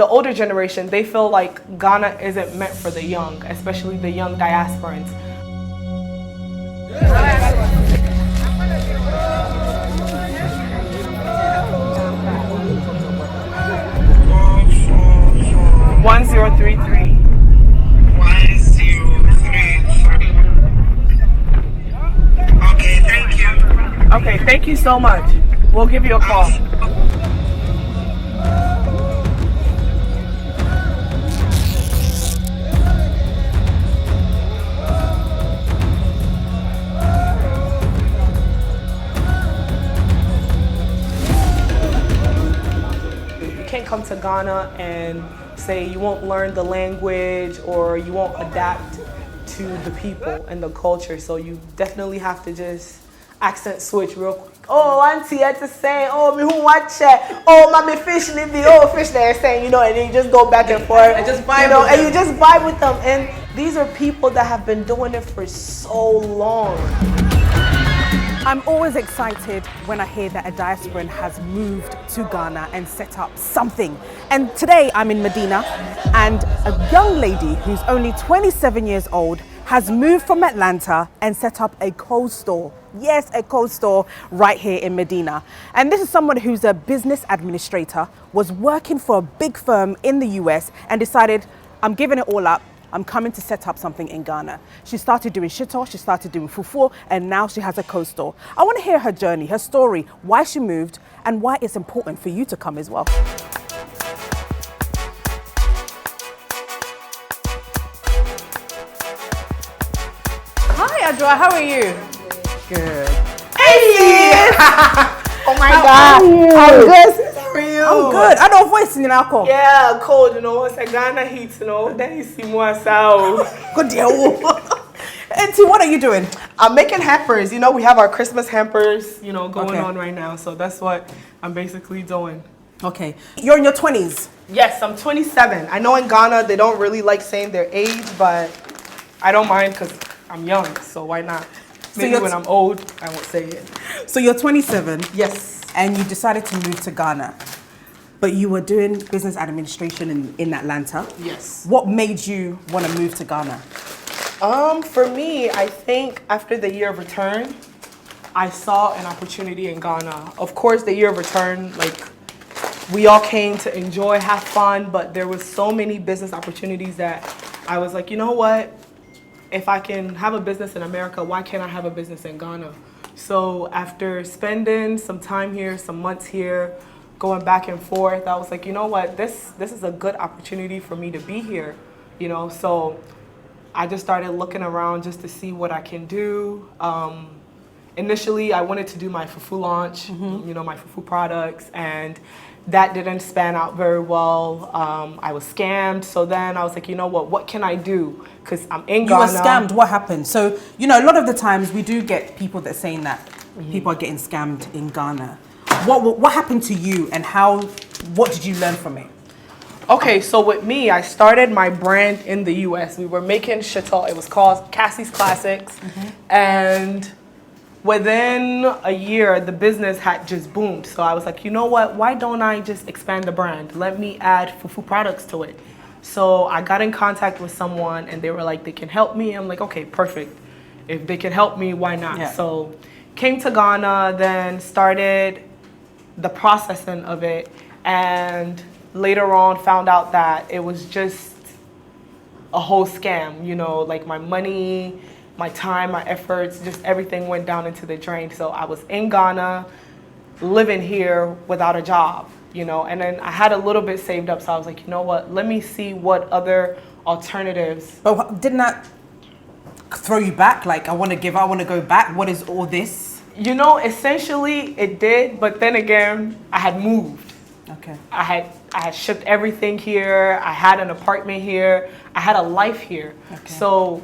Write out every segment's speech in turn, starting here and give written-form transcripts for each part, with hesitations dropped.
the older generation, they feel like Ghana isn't meant for the young, especially the young diasporans. One zero three three. 1033. Okay, thank you. Okay, thank you so much. We'll give you a call. You can't come to Ghana and say you won't learn the language or you won't adapt to the people and the culture. So you definitely have to just accent switch real quick. Oh, auntie, I just saying, oh, me who watch it? Oh, mommy fish living, oh, fish they're saying, you know, and then you just go back and forth. And just vibe, you know, with and them. you just vibe with them. And these are people that have been doing it for so long. I'm always excited when I hear that a diasporan has moved to Ghana and set up something. And today I'm in Medina, and a young lady who's only 27 years old has moved from Atlanta and set up a cold store. Yes, a cold store right here in Medina. And this is someone who's a business administrator, was working for a big firm in the US and decided, I'm giving it all up. I'm coming to set up something in Ghana. She started doing shito, she started doing fufu, and now she has a cold store. I want to hear her journey, her story, why she moved, and why it's important for you to come as well. Hi, Adra, how are you? Good. Hey! Oh my How God. are you? I'm good. How are you? I'm good. I don't voice in alcohol. Yeah, cold, you know. It's a Ghana heat, you know. Then you see more south. Good deal. Auntie, what are you doing? I'm making hampers. You know, we have our Christmas hampers, you know, going Okay. on right now. So that's what I'm basically doing. Okay. You're in your 20s. Yes, I'm 27. I know in Ghana they don't really like saying their age, but I don't mind because I'm young. So why not? Maybe you're when I'm old, I won't say it. So you're 27. Yes. And you decided to move to Ghana. But you were doing business administration in Atlanta. Yes. What made you want to move to Ghana? For me, I think after the year of return, I saw an opportunity in Ghana. Of course, the year of return, like, we all came to enjoy, have fun, but there was so many business opportunities that I was like, you know what? If I can have a business in America, why can't I have a business in Ghana? So after spending some time here, some months here, going back and forth, I was like, you know what? This is a good opportunity for me to be here, you know? So I just started looking around just to see what I can do. Initially, I wanted to do my fufu launch, you know, my fufu products, and that didn't span out very well. I was scammed, so then I was like, you know what can I do? Because I'm in Ghana. You were scammed, what happened? So, you know, a lot of the times we do get people that saying that people are getting scammed in Ghana. What happened to you and what did you learn from it? Okay, so with me, I started my brand in the US. We were making shito. It was called Cassie's Classics. And within a year, the business had just boomed. So I was like, you know what? Why don't I just expand the brand? Let me add fufu products to it. So I got in contact with someone and they were like, they can help me. I'm like, okay, perfect. If they can help me, why not? Yeah. So came to Ghana, then started the processing of it, and later on found out that it was just a whole scam, you know, like my money, my time, my efforts, just everything went down into the drain. So I was in Ghana, living here without a job, you know, and then I had a little bit saved up. So I was like, you know what, let me see what other alternatives. But didn't that throw you back? Like, I want to go back. What is all this? You know, essentially it did, but then again, I had moved. Okay. I had shipped everything here. I had an apartment here. I had a life here. Okay. So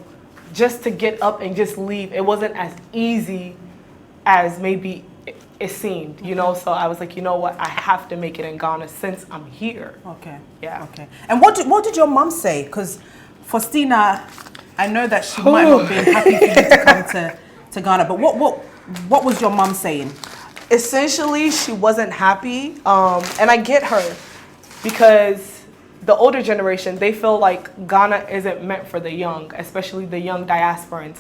just to get up and just leave, it wasn't as easy as maybe it seemed, you know? So I was like, you know what? I have to make it in Ghana since I'm here. Okay. Yeah. Okay. And what did your mom say? Because Faustina, I know that she might not have been happy for you to come to Ghana, but what was your mom saying? Essentially, she wasn't happy, and I get her because the older generation, they feel like Ghana isn't meant for the young, especially the young diasporans.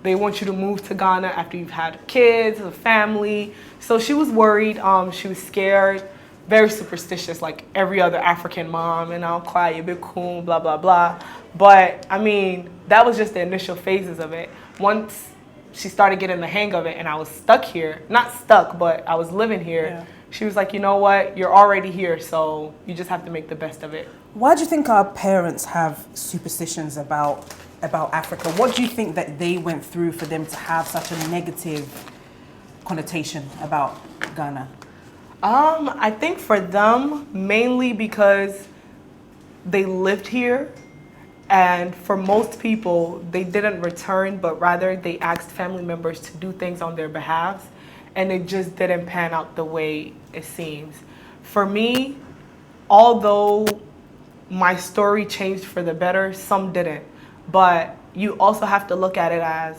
They want you to move to Ghana after you've had kids, a family. So she was worried, she was scared, very superstitious, like every other African mom, and I'll cry, you bit cool, blah, blah, blah. But I mean, that was just the initial phases of it. Once she started getting the hang of it and I was stuck here, not stuck, but I was living here, Yeah. she was like, you know what, you're already here, so you just have to make the best of it. Why do you think our parents have superstitions about Africa? What do you think that they went through for them to have such a negative connotation about Ghana? I think for them, mainly because they lived here, and for most people, they didn't return, but rather they asked family members to do things on their behalf, and it just didn't pan out the way it seems. For me, although my story changed for the better, some didn't. But you also have to look at it as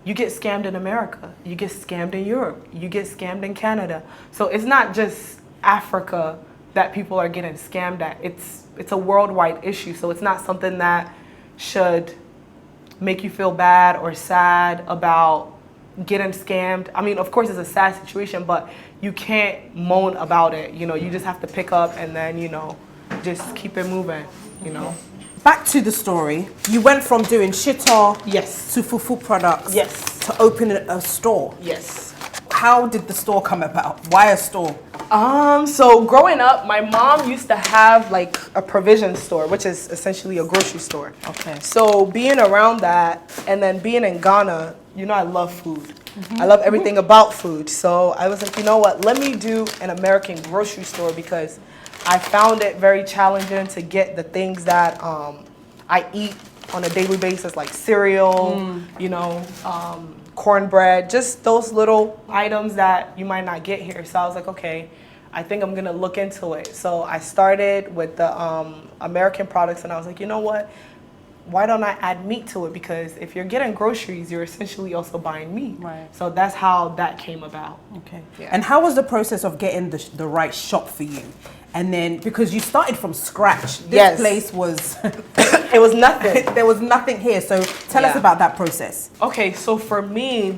you get scammed in America, you get scammed in Europe, you get scammed in Canada. So it's not just Africa that people are getting scammed at. It's a worldwide issue. So it's not something that should make you feel bad or sad about getting scammed. I mean, of course, it's a sad situation, but you can't moan about it. You know, you just have to pick up and then, you know, just keep it moving, you know. Back to the story. You went from doing shito Yes. to fufu products Yes. to open a store. Yes. How did the store come about? Why a store? So growing up, my mom used to have like a provision store, which is essentially a grocery store. Okay. So being around that and then being in Ghana, you know, I love food. I love everything about food. So I was like, you know what, let me do an American grocery store because I found it very challenging to get the things that I eat on a daily basis, like cereal, you know, cornbread, just those little items that you might not get here. So I was like, okay, I think I'm gonna look into it. So I started with the American products, and I was like, you know what? Why don't I add meat to it? Because if you're getting groceries, you're essentially also buying meat. Right. So that's how that came about. Okay. Yeah. And how was the process of getting the right shop for you? And then, because you started from scratch, this Yes. place was, It was nothing. there was nothing here. So tell us Yeah. about that process. Okay, so for me,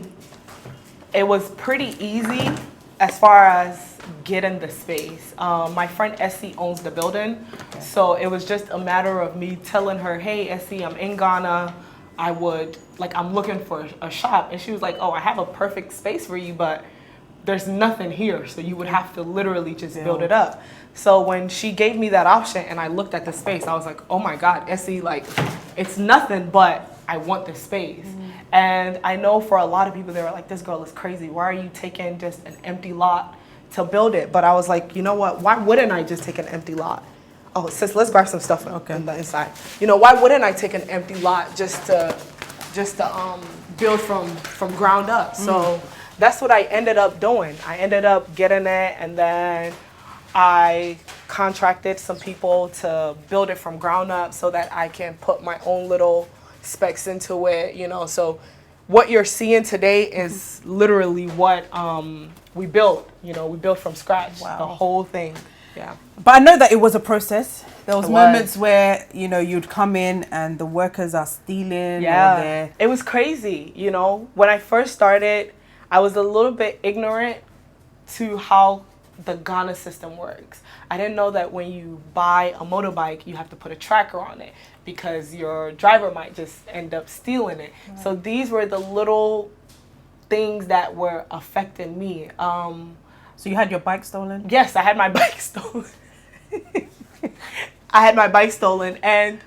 it was pretty easy as far as getting the space. My friend Essie owns the building, so it was just a matter of me telling her, hey, Essie, I'm in Ghana. I'm looking for a shop. And she was like, oh, I have a perfect space for you, but there's nothing here, so you would have to literally just build it up. So when she gave me that option and I looked at the space, I was like, oh my God, Essie, like, it's nothing, but I want this space. And I know for a lot of people, they were like, this girl is crazy. Why are you taking just an empty lot to build it? But I was like, you know what? Why wouldn't I just take an empty lot? Oh, sis, let's grab some stuff on the inside. You know, why wouldn't I take an empty lot just to build from ground up? So that's what I ended up doing. I ended up getting it, and then I contracted some people to build it from ground up so that I can put my own little specs into it, you know. So what you're seeing today is literally what we built. You know, we built from scratch, the whole thing. Yeah. But I know that it was a process. There was It moments was. where, you know, you'd come in and the workers are stealing. Yeah, Or they're... it was crazy. You know, when I first started, I was a little bit ignorant to how the Ghana system works. I didn't know that when you buy a motorbike, you have to put a tracker on it because your driver might just end up stealing it. Right. So these were the little things that were affecting me. So you had your bike stolen? Yes, I had my bike stolen. I had my bike stolen, and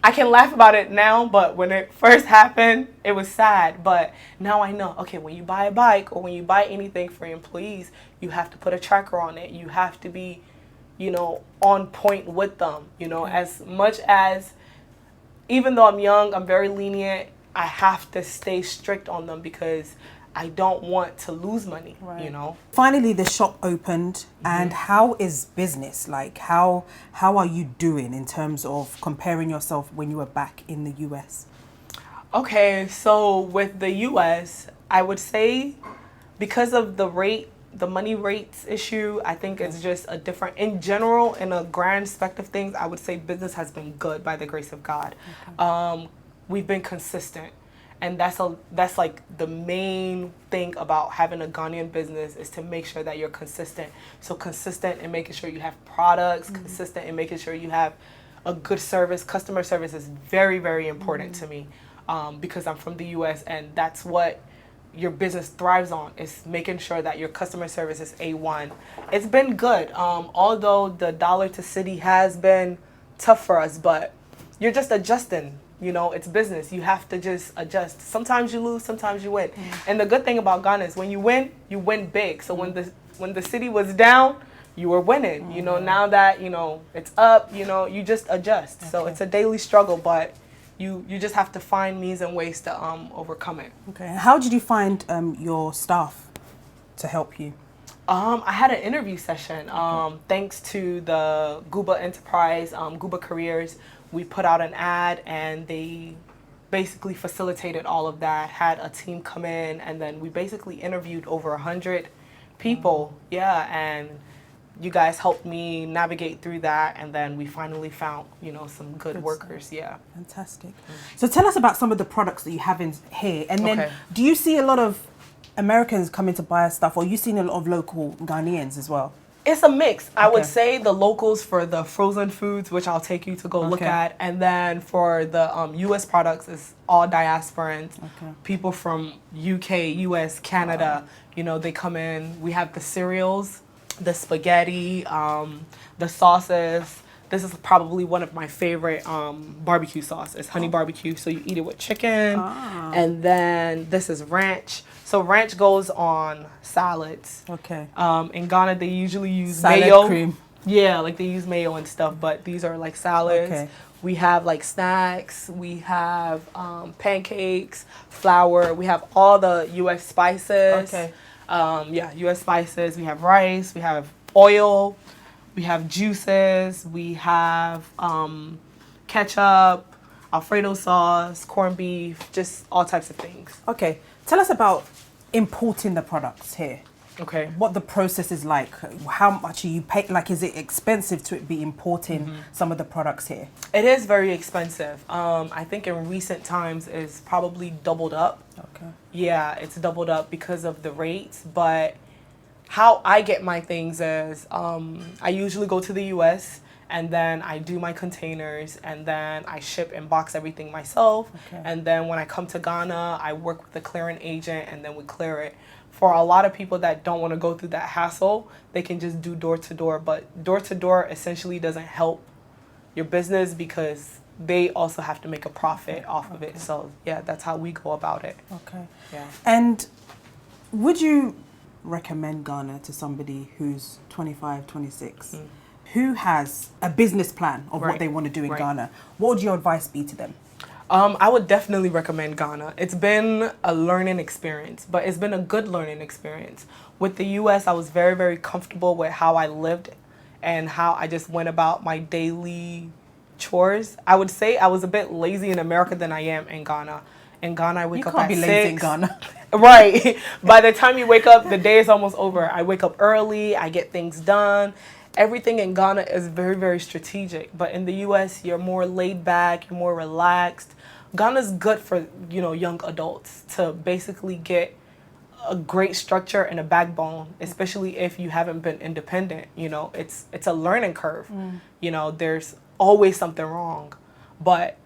I can laugh about it now, but when it first happened, it was sad. But now I know, okay, when you buy a bike or when you buy anything for employees, you have to put a tracker on it. You have to be, you know, on point with them. You know, as much as, even though I'm young, I'm very lenient, I have to stay strict on them because I don't want to lose money, you know. Finally, the shop opened, and how is business? Like, how are you doing in terms of comparing yourself when you were back in the US? Okay, so with the US, I would say because of the rate the money rates issue. I think it's just a different, in general, in a grand aspect of things, I would say business has been good by the grace of God. We've been consistent. And that's like the main thing about having a Ghanaian business is to make sure that you're consistent. So consistent in making sure you have products, consistent in making sure you have a good service. Customer service is very, very important to me because I'm from the U.S. and that's what your business thrives on, is making sure that your customer service is A1. It's been good, although the dollar to city has been tough for us, but you're just adjusting. You know, it's business. You have to just adjust. Sometimes you lose, sometimes you win. And the good thing about Ghana is when you win big. So when the city was down, you were winning. You know, now that, you know, it's up, you know, you just adjust. So it's a daily struggle, but you just have to find means and ways to overcome it. Okay. How did you find your staff to help you? I had an interview session. Thanks to the Guba Enterprise, Guba Careers. We put out an ad and they basically facilitated all of that, had a team come in, and then we basically interviewed over 100 people. Yeah, and you guys helped me navigate through that, and then we finally found, you know, some good workers. Stuff. Yeah. Fantastic. So tell us about some of the products that you have in here, and then do you see a lot of Americans coming to buy stuff, or you seen a lot of local Ghanaians as well? It's a mix. I would say the locals for the frozen foods, which I'll take you to go look at. And then for the U.S. products, it's all diasporans. People from UK, US, Canada, you know, they come in. We have the cereals, the spaghetti, the sauces. This is probably one of my favorite barbecue sauce. It's honey barbecue, so you eat it with chicken. And then this is ranch. So ranch goes on salads. In Ghana, they usually use salad mayo. Cream. Yeah, like they use mayo and stuff, but these are like salads. We have like snacks. We have pancakes, flour. We have all the U.S. spices. U.S. spices. We have rice. We have oil. We have juices. We have ketchup, Alfredo sauce, corned beef, just all types of things. Okay. Tell us about importing the products here. Okay. What the process is like. How much are you paying? Like, is it expensive to be importing some of the products here? It is very expensive. I think in recent times it's probably doubled up. Yeah, it's doubled up because of the rates. But how I get my things is I usually go to the U.S. and then I do my containers and then I ship and box everything myself. And then when I come to Ghana, I work with the clearing agent and then we clear it. For a lot of people that don't want to go through that hassle, they can just do door to door. But door to door essentially doesn't help your business because they also have to make a profit off of it. So yeah, that's how we go about it. Yeah. And would you recommend Ghana to somebody who's 25, 26, who has a business plan of what they want to do in Ghana? What would your advice be to them? I would definitely recommend Ghana. It's been a learning experience, but it's been a good learning experience. With the U.S., I was very, very comfortable with how I lived and how I just went about my daily chores. I would say I was a bit lazy in America than I am in Ghana. In Ghana, I wake up at 6. You can't be lazy in Ghana. Right. By the time you wake up, the day is almost over. I wake up early. I get things done. Everything in Ghana is very, very strategic. But in the U.S., you're more laid back. You're more relaxed. Ghana's good for, you know, young adults to basically get a great structure and a backbone, especially if you haven't been independent. You know, it's a learning curve. You know, there's always something wrong. But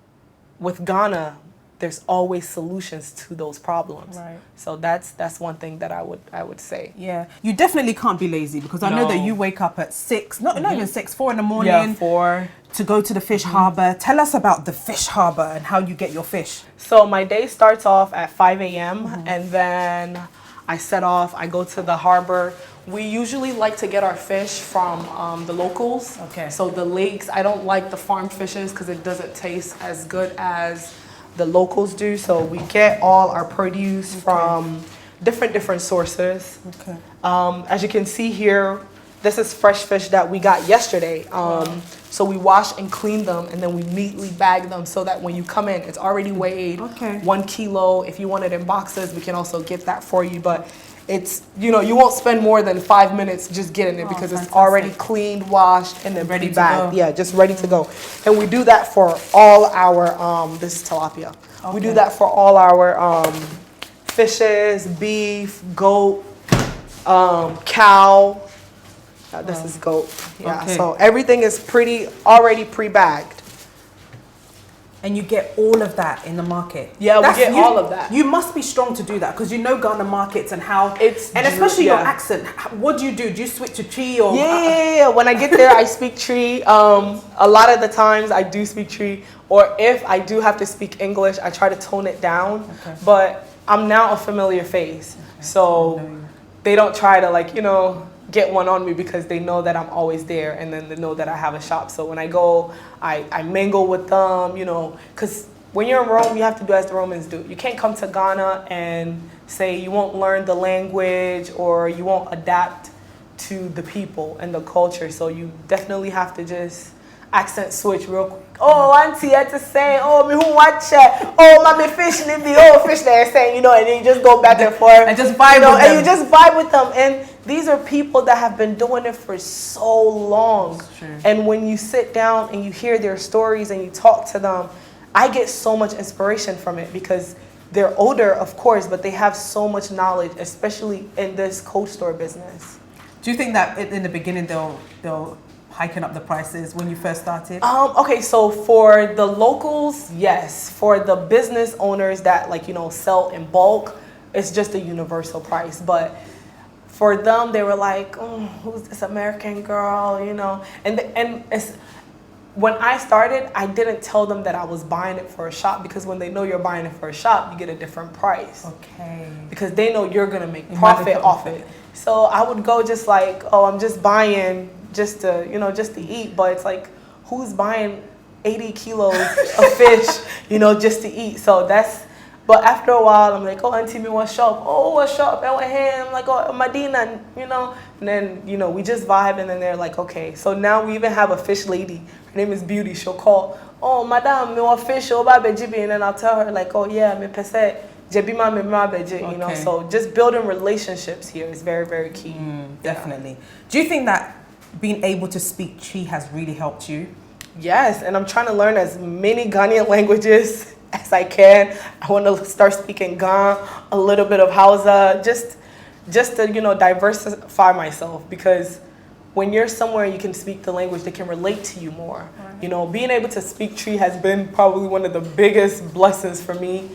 with Ghana, there's always solutions to those problems. So that's one thing that I would say. Yeah, you definitely can't be lazy because I know that you wake up at 6, not even 6, 4 in the morning. Yeah, 4. To go to the fish harbour. Tell us about the fish harbour and how you get your fish. So my day starts off at 5 a.m. and then I set off. I go to the harbour. We usually like to get our fish from the locals. So the lakes, I don't like the farm fishes because it doesn't taste as good as the locals do. So we get all our produce from different sources. As you can see here, this is fresh fish that we got yesterday. So we wash and clean them and then we neatly bag them so that when you come in, it's already weighed 1 kilo. If you want it in boxes, we can also get that for you. But it's, you know, you won't spend more than 5 minutes just getting it because it's already cleaned, washed, and then Ready to bagged. go. Yeah, just ready to go. And we do that for all our, this is tilapia. We do that for all our fishes, beef, goat, cow. This is goat. Yeah, Okay. so everything is already pre-bagged. And you get all of that in the market. Yeah, we get all of that. You must be strong to do that because you know Ghana markets and how and especially your accent. What do? Do you switch to Chi or? Yeah. When I get there, I speak Tree. A lot of the times, I do speak Tree, or if I do have to speak English, I try to tone it down. Okay. But I'm now a familiar face, so they don't try to, like, you know, get one on me because they know that I'm always there, and then they know that I have a shop. So when I go, I mingle with them, you know, because when you're in Rome, you have to do as the Romans do. You can't come to Ghana and say you won't learn the language or you won't adapt to the people and the culture. So you definitely have to just accent switch real quick. Oh, auntie, I just saying, oh, me who watch it? Oh, mommy fish live the old fish there saying, you know, and then you just go back and forth. And just vibe with them. And you just vibe with them. And these are people that have been doing it for so long. That's true. And when you sit down and you hear their stories and you talk to them, I get so much inspiration from it because they're older, of course, but they have so much knowledge, especially in this cold store business. Do you think that in the beginning they'll hiking up the prices when you first started? Okay, so for the locals, yes. For the business owners that, like, you know, sell in bulk, it's just a universal price. But for them, they were like, oh, who's this American girl, you know? And it's, when I started, I didn't tell them that I was buying it for a shop because when they know you're buying it for a shop, you get a different price. Okay. Because they know you're gonna make profit off it. So I would go just like, oh, I'm just buying just to, you know, just to eat. But it's like, who's buying 80 kilos of fish, you know, just to eat? So that's, but after a while, I'm like, oh, auntie, me want shop. Oh, what shop? I went here. I'm like, oh, Medina, you know. And then, you know, we just vibe, and then they're like, okay. So now we even have a fish lady. Her name is Beauty. She'll call, oh, madam, me want fish, oh, babe, jibi. And then I'll tell her, like, oh, yeah, me pese, jebima me ma beje, you know. So just building relationships here is very, very key. Definitely. Do you think that being able to speak Chi has really helped you? Yes, and I'm trying to learn as many Ghanaian languages as I can. I want to start speaking Ga, a little bit of Hausa, just to, you know, diversify myself, because when you're somewhere you can speak the language, they can relate to you more. Right. You know, being able to speak Tree has been probably one of the biggest blessings for me,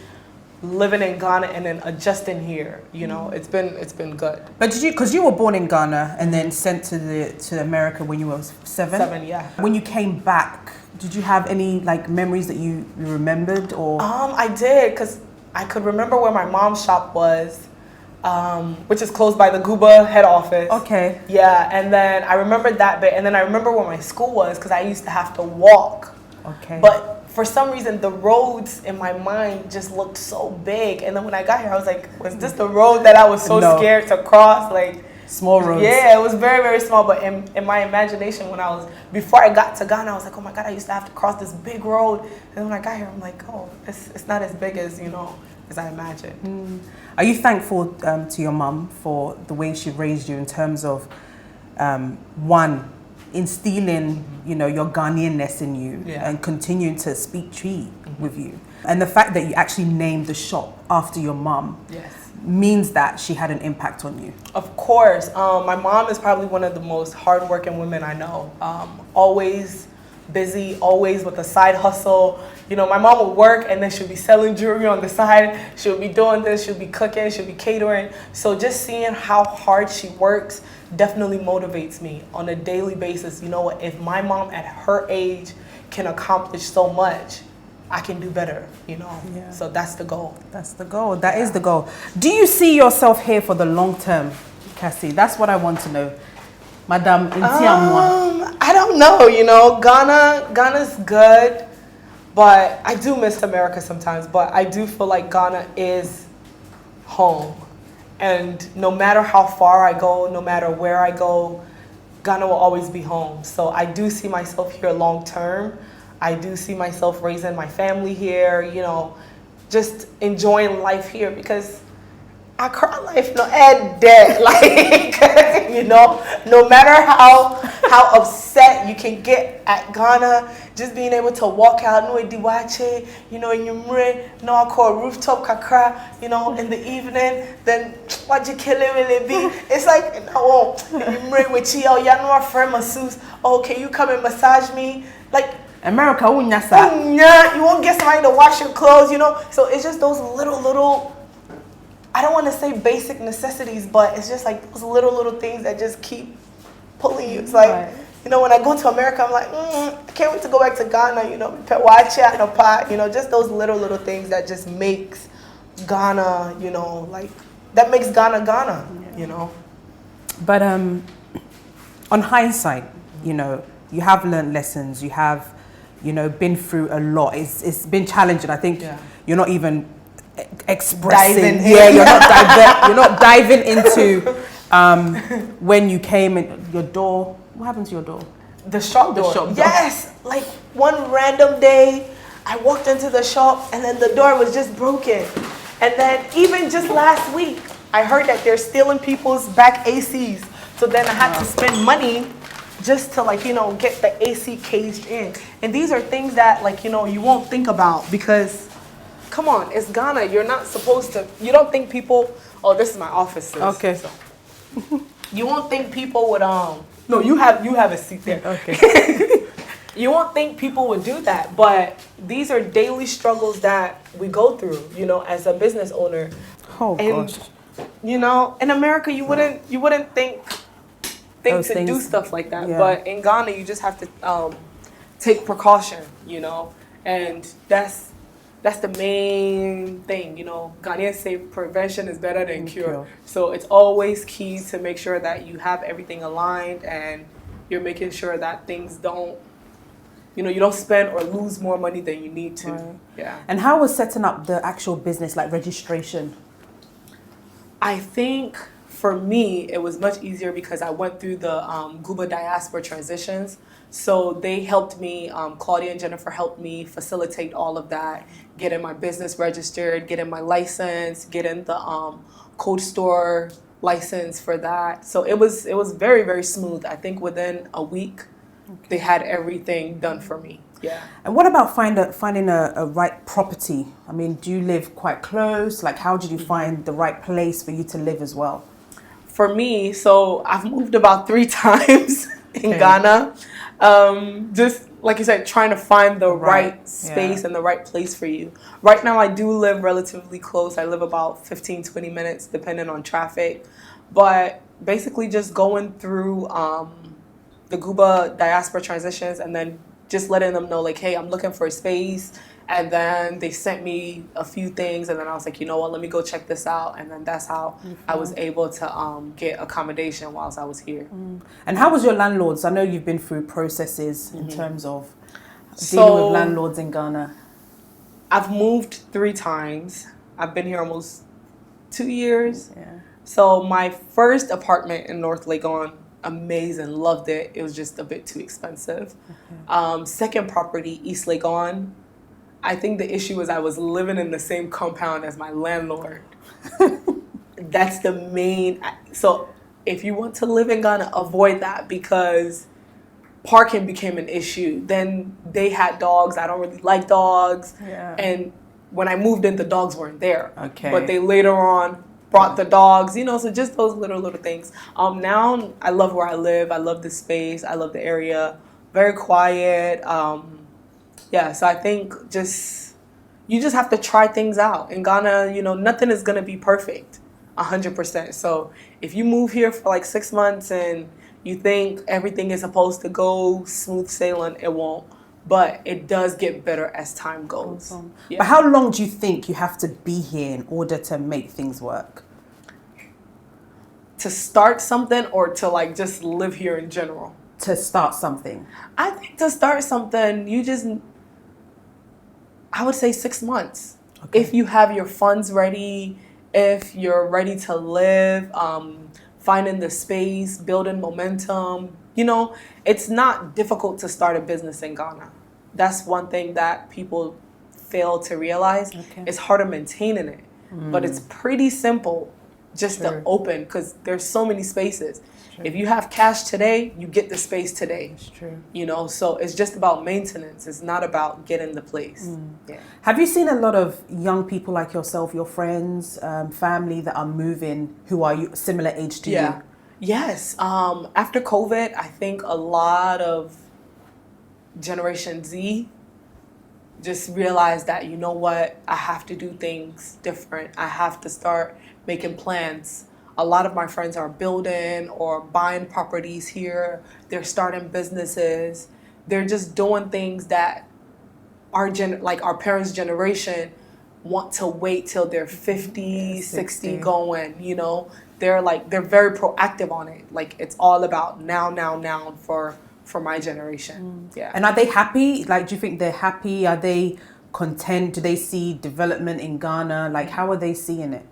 living in Ghana and then adjusting here. You know, it's been good. But did you, because you were born in Ghana and then sent to America when you were 7? 7, yeah. When you came back, did you have any like memories that you remembered or? I did, because I could remember where my mom's shop was, which is close by the Guba head office. Okay. Yeah, and then I remembered that bit, and then I remember where my school was because I used to have to walk. Okay. But for some reason, the roads in my mind just looked so big, and then when I got here, I was like, was this the road that I was so scared to cross? Like, small roads. Yeah, it was very, very small. But in my imagination, before I got to Ghana, I was like, oh my God, I used to have to cross this big road. And then when I got here, I'm like, oh, it's not as big as, you know, as I imagined. Are you thankful to your mum for the way she raised you in terms of, one, instilling, you know, your Ghanaianness in you and continuing to speak Twi with you? And the fact that you actually named the shop after your mum means that she had an impact on you. Of course. My mom is probably one of the most hardworking women I know. Always busy, always with a side hustle. You know, my mom would work and then she'll be selling jewelry on the side. She'll be doing this, she'll be cooking, she'll be catering. So just seeing how hard she works definitely motivates me on a daily basis. You know what, if my mom at her age can accomplish so much, I can do better, you know. Yeah. So that's the goal. That's the goal. That is the goal. Do you see yourself here for the long term, Cassie? That's what I want to know. Madam Intiamwa. I don't know, you know. Ghana's good, but I do miss America sometimes. But I do feel like Ghana is home. And no matter how far I go, no matter where I go, Ghana will always be home. So I do see myself here long term. I do see myself raising my family here, you know, just enjoying life here, because Accra life no dead. Like, you know, no matter how upset you can get at Ghana, just being able to walk out, no Ediwache, you know, in Yumre, no I call rooftop kakra, you know, in the evening, then what you kill it will it be? It's like no Yumre with you, ya no friend masseuse. Oh, can you come and massage me? Like America, you won't get somebody to wash your clothes, you know. So it's just those little. I don't want to say basic necessities, but it's just like those little things that just keep pulling you. It's like, you know, when I go to America, I'm like, I can't wait to go back to Ghana, you know, you know, just those little things that just makes Ghana, you know, like, that makes Ghana, you know. But on hindsight, you know, you have learned lessons, you have, you know, been through a lot. It's been challenging. I think you're not even expressing, you're not diving into when you came in your door. What happened to your door? The shop door. Yes, like one random day I walked into the shop and then the door was just broken. And then even just last week I heard that they're stealing people's back ACs, so then I had to spend money just to, like, you know, get the AC caged in. And these are things that, like, you know, you won't think about because come on, it's Ghana. You're not supposed to. You don't think people. Oh, this is my office. Sis. Okay. So, you won't think people would. No, you have a seat there. Okay. You won't think people would do that, but these are daily struggles that we go through. You know, as a business owner. Oh and, gosh. You know, in America, you wouldn't think Those to things. do stuff like that, Yeah. but in Ghana, you just have to take precaution. You know, and that's the main thing, you know. Ghanaians say prevention is better than cure. So it's always key to make sure that you have everything aligned and you're making sure that things don't, you know, you don't spend or lose more money than you need to. Right. Yeah. And how was setting up the actual business, like registration? I think for me, it was much easier because I went through the Guba diaspora transitions. So they helped me, Claudia and Jennifer helped me facilitate all of that, getting my business registered, getting my license, getting the code store license for that. So it was very, very smooth. I think within a week, they had everything done for me. Yeah. And what about finding a right property? I mean, do you live quite close? Like, how did you find the right place for you to live as well? For me, so I've moved about 3 times in Ghana. Just like you said, trying to find the right space and the right place for you. Right now, I do live relatively close. I live about 15-20 minutes, depending on traffic. But basically just going through the Guba diaspora transitions and then just letting them know, like, hey, I'm looking for a space. And then they sent me a few things, and then I was like, you know what, let me go check this out. And then that's how I was able to get accommodation whilst I was here. And how was your landlords? I know you've been through processes in terms of dealing with landlords in Ghana. I've moved 3 times. I've been here almost 2 years. Yeah. So my first apartment in North Legon, amazing, loved it. It was just a bit too expensive. Second property, East Legon. I think the issue was I was living in the same compound as my landlord. That's the main. So if you want to live in Ghana, avoid that because parking became an issue. Then they had dogs. I don't really like dogs. Yeah. And when I moved in, the dogs weren't there. Okay. But they later on brought the dogs, you know, so just those little things. Now I love where I live. I love the space. I love the area. Very quiet. Yeah, so I think you just have to try things out. In Ghana, you know, nothing is going to be perfect, 100%. So if you move here for like 6 months and you think everything is supposed to go smooth sailing, it won't. But it does get better as time goes. Awesome. Yeah. But how long do you think you have to be here in order to make things work? To start something or to like just live here in general? To start something. I think to start something, I would say 6 months. Okay. If you have your funds ready, if you're ready to live, finding the space, building momentum. You know, it's not difficult to start a business in Ghana. That's one thing that people fail to realize. Okay. It's harder maintaining it, but it's pretty simple. just True. to open, because there's so many spaces. If you have cash today, you get the space today. It's true. You know, so it's just about maintenance. It's not about getting the place. Yeah. Have you seen a lot of young people like yourself, your friends, family that are moving who are similar age to you? Yes. After COVID, I think a lot of Generation Z just realized that, you know what, I have to do things different. I have to start making plans. A lot of my friends are building or buying properties here. They're starting businesses. They're just doing things that our parents' generation want to wait till they're 50, 60 going, you know. They're very proactive on it. Like, it's all about now for my generation. Yeah. And are they happy? Like, do you think they're happy? Are they content? Do they see development in Ghana? Like, how are they seeing it?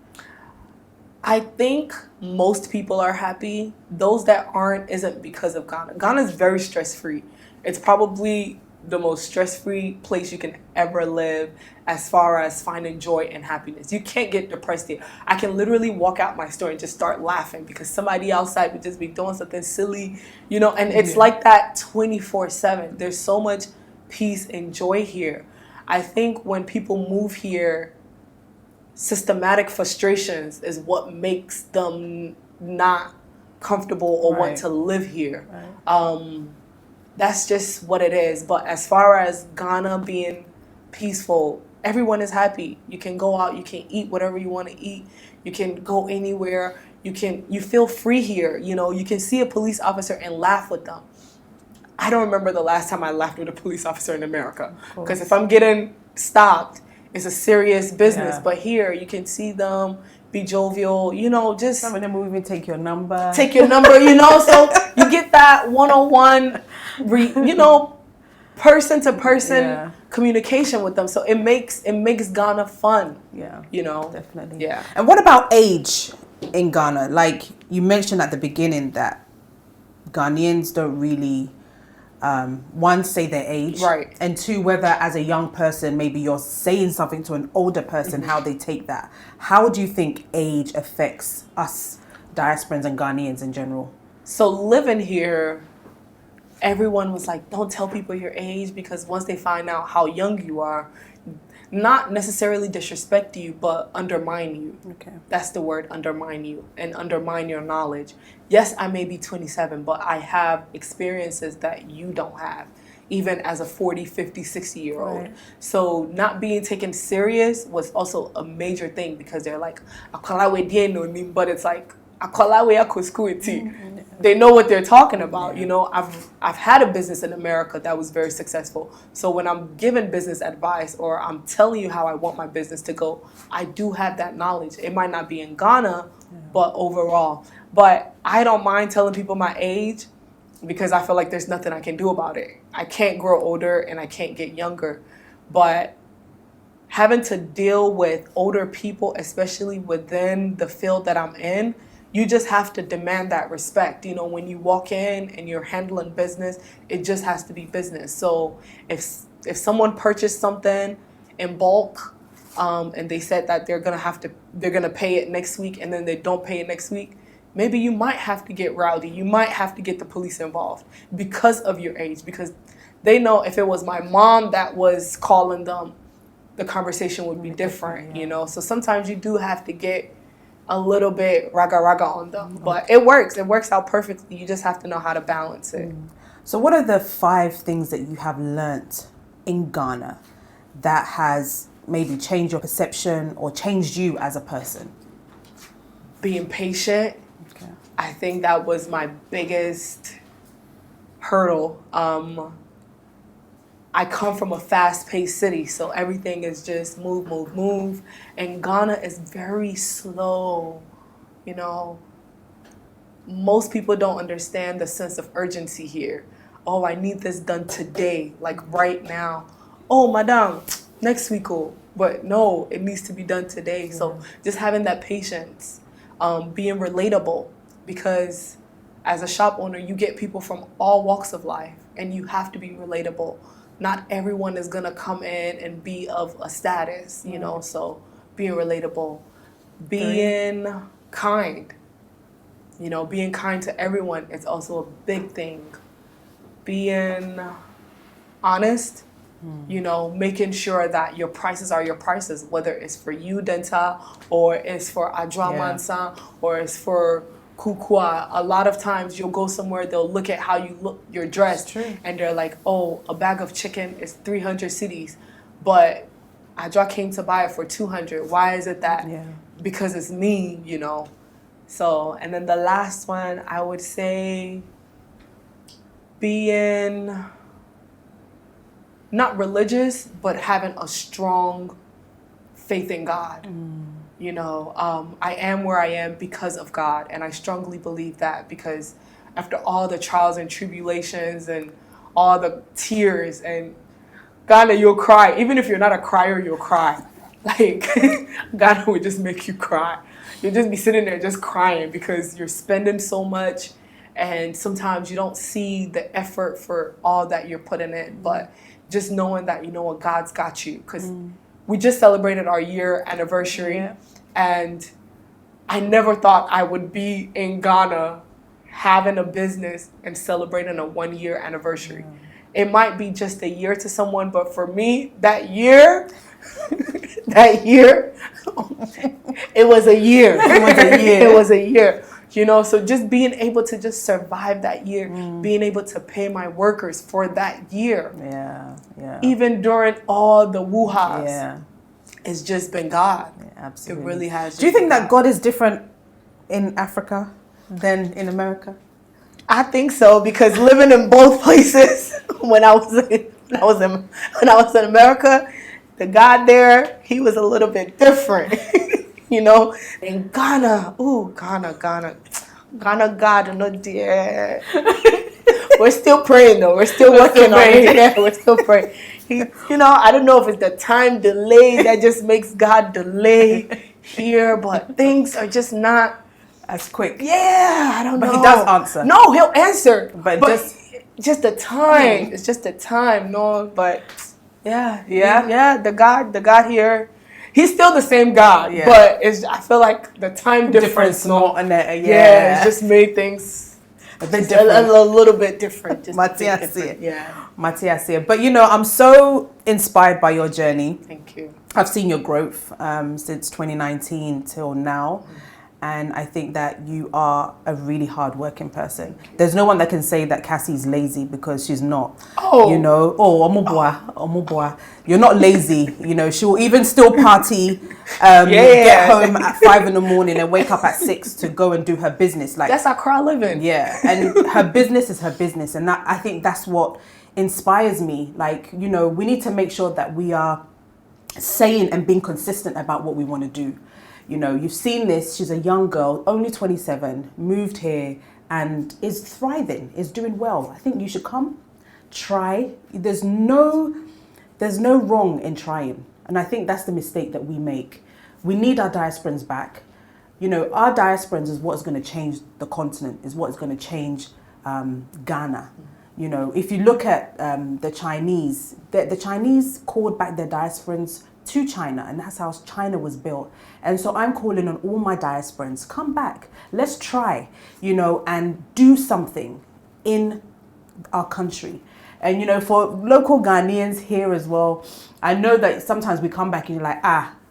I think most people are happy. Those that aren't isn't because of Ghana. Ghana is very stress-free. It's probably the most stress-free place you can ever live as far as finding joy and happiness. You can't get depressed here. I can literally walk out my store and just start laughing because somebody outside would just be doing something silly, you know, and it's like that 24/7. There's so much peace and joy here. I think when people move here, systematic frustrations is what makes them not comfortable or want to live here. That's just what it is. But as far as Ghana being peaceful, everyone is happy. You can go out, you can eat whatever you want to eat, you can go anywhere, you feel free here. You know, you can see a police officer and laugh with them. I don't remember the last time I laughed with a police officer in America, because if I'm getting stopped, it's a serious business. But here, you can see them, be jovial, you know, just... Some of them will even take your number. You know, so you get that one-on-one, you know, person-to-person communication with them. So it makes Ghana fun. Yeah. You know? Definitely. Yeah. And what about age in Ghana? Like, you mentioned at the beginning that Ghanaians don't really... one, say their age, right, and two, whether as a young person maybe you're saying something to an older person, how they take that. How do you think age affects us diasporans and Ghanaians in general? So living here, everyone was like, don't tell people your age, because once they find out how young you are, not necessarily disrespect you, but undermine you. Okay. That's the word, undermine you, and undermine your knowledge. Yes, I may be 27, but I have experiences that you don't have, even as a 40, 50, 60-year-old. Right. So not being taken serious was also a major thing, because they're like, but it's like, they know what they're talking about. You know, I've had a business in America that was very successful. So when I'm giving business advice or I'm telling you how I want my business to go, I do have that knowledge. It might not be in Ghana, but overall. But I don't mind telling people my age, because I feel like there's nothing I can do about it. I can't grow older and I can't get younger. But having to deal with older people, especially within the field that I'm in, you just have to demand that respect. You know, when you walk in and you're handling business, it just has to be business. So if someone purchased something in bulk, and they said that they're gonna pay it next week, and then they don't pay it next week, maybe you might have to get rowdy. You might have to get the police involved because of your age, because they know if it was my mom that was calling them, the conversation would be different, you know? So sometimes you do have to get a little bit raga on them, but it works out perfectly. You just have to know how to balance it. So what are the 5 things that you have learnt in Ghana that has maybe changed your perception or changed you as a person? Being patient. Okay. I think that was my biggest hurdle. I come from a fast-paced city, so everything is just move. And Ghana is very slow, you know. Most people don't understand the sense of urgency here. Oh, I need this done today, like right now. Oh, madam, next week, but no, it needs to be done today. So just having that patience, being relatable, because as a shop owner, you get people from all walks of life, and you have to be relatable. Not everyone is gonna come in and be of a status, you know, so being relatable, being kind. You know, being kind to everyone is also a big thing. Being honest, you know, making sure that your prices are your prices, whether it's for you, Denta, or it's for Adramansa, or it's for Kukua. A lot of times you'll go somewhere, they'll look at how you look, you're dressed, and they're like, oh, a bag of chicken is 300 cedis, but Adra came to buy it for 200. Why is it that? Yeah. Because it's me, you know. So, and then the last one, I would say being not religious, but having a strong faith in God. You know, I am where I am because of God, and I strongly believe that, because after all the trials and tribulations and all the tears, and Ghana, you'll cry. Even if you're not a crier, you'll cry. Like, Ghana would just make you cry. You'll just be sitting there just crying because you're spending so much, and sometimes you don't see the effort for all that you're putting in, but just knowing that, you know what, God's got you. Because we just celebrated our year anniversary, and I never thought I would be in Ghana having a business and celebrating a 1-year anniversary. It might be just a year to someone, but for me, that year, it was a year. It was a year. You know, so just being able to just survive that year, being able to pay my workers for that year. Even during all the woo-has, it's just been God. Absolutely. It really has. Do you think that God is different in Africa than in America? I think so, because living in both places, when I was in America, the God there, he was a little bit different. You know, in Ghana, Ghana, God, no dear. We're still praying though. We're still working on it. Yeah, we're still praying. You know, I don't know if it's the time delay that just makes God delay here, but things are just not as quick. Yeah, I don't know. But he does answer. No, he'll answer. But just the time. It's just the time. No, but the God here. He's still the same God, but I feel like the time difference. It's just made things a bit different. A little bit different. Matias. But you know, I'm so inspired by your journey. Thank you. I've seen your growth since 2019 till now. And I think that you are a really hard-working person. There's no one that can say that Cassie's lazy, because she's not. You know, omubwa. You're not lazy. You know, she will even still party, get home at 5 a.m. and wake up at 6 to go and do her business. Like, that's Accra living. Yeah, and her business is her business, and I think that's what inspires me. Like, you know, we need to make sure that we are saying and being consistent about what we want to do. You know, you've seen this. She's a young girl, only 27, moved here and is thriving, is doing well. I think you should come, try. There's no wrong in trying. And I think that's the mistake that we make. We need our diasporans back. You know, our diasporans is what is going to change the continent, is what is going to change Ghana. You know, if you look at the Chinese, the Chinese called back their diasporans to China, and that's how China was built. And so I'm calling on all my diasporans, come back, let's try, you know, and do something in our country. And, you know, for local Ghanaians here as well, I know that sometimes we come back and you're like,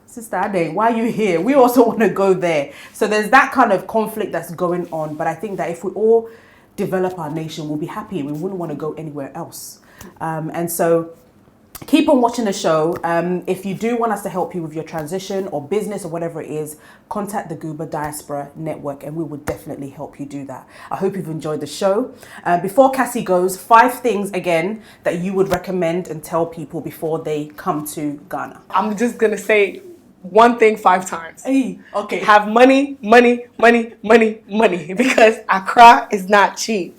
Sister Ade, why are you here? We also want to go there. So there's that kind of conflict that's going on. But I think that if we all develop our nation, we'll be happy and we wouldn't want to go anywhere else. And so keep on watching the show. If you do want us to help you with your transition or business or whatever it is, contact the Gooba Diaspora Network and we will definitely help you do that. I hope you've enjoyed the show. Before Cassie goes, 5 things again that you would recommend and tell people before they come to Ghana. I'm just going to say one thing 5 times. Hey, okay. Have money, because Accra is not cheap.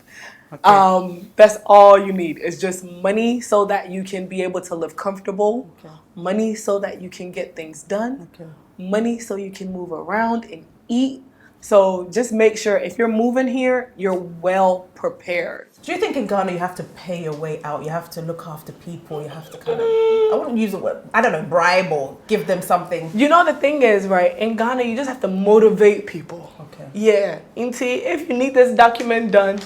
Okay. That's all you need. It's just money so that you can be able to live comfortable. Okay. Money so that you can get things done. Okay. Money so you can move around and eat. So just make sure if you're moving here, you're well prepared. Do you think in Ghana you have to pay your way out? You have to look after people? You have to kind of... wouldn't use the word, I don't know, bribe or give them something. You know, the thing is, right, in Ghana, you just have to motivate people. Okay. Yeah. Auntie, if you need this document done,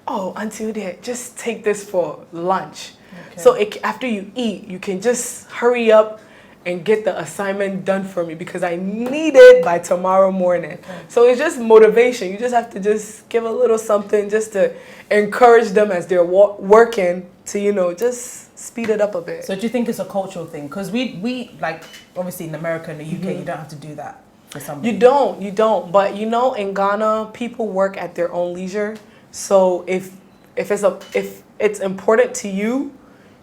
oh, Auntie, there, just take this for lunch. Okay. So after you eat, you can just hurry up and get the assignment done for me because I need it by tomorrow morning. Okay. So it's just motivation. You just have to just give a little something just to encourage them as they're working to, you know, just speed it up a bit. So do you think it's a cultural thing? Because we like, obviously in America and the UK, you don't have to do that for somebody. You don't. But, you know, in Ghana, people work at their own leisure. So if it's important to you,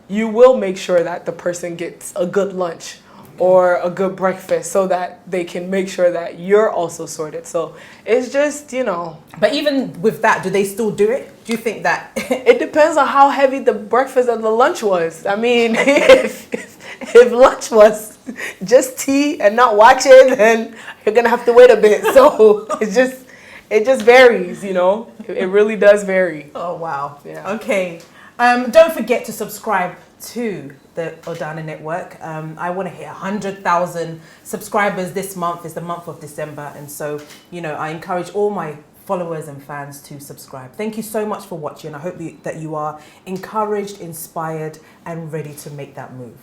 you will make sure that the person gets a good lunch or a good breakfast so that they can make sure that you're also sorted. So it's just, you know. But even with that, do they still do it? Do you think that? It depends on how heavy the breakfast and the lunch was. I mean, if lunch was just tea and not watching, then you're going to have to wait a bit. So it just varies, you know. It really does vary. Oh, wow. Yeah. Okay. Don't forget to subscribe to the ODANA network. I want to hit 100,000 subscribers this month. It's the month of December. And so, you know, I encourage all my followers and fans to subscribe. Thank you so much for watching. I hope that you are encouraged, inspired, and ready to make that move.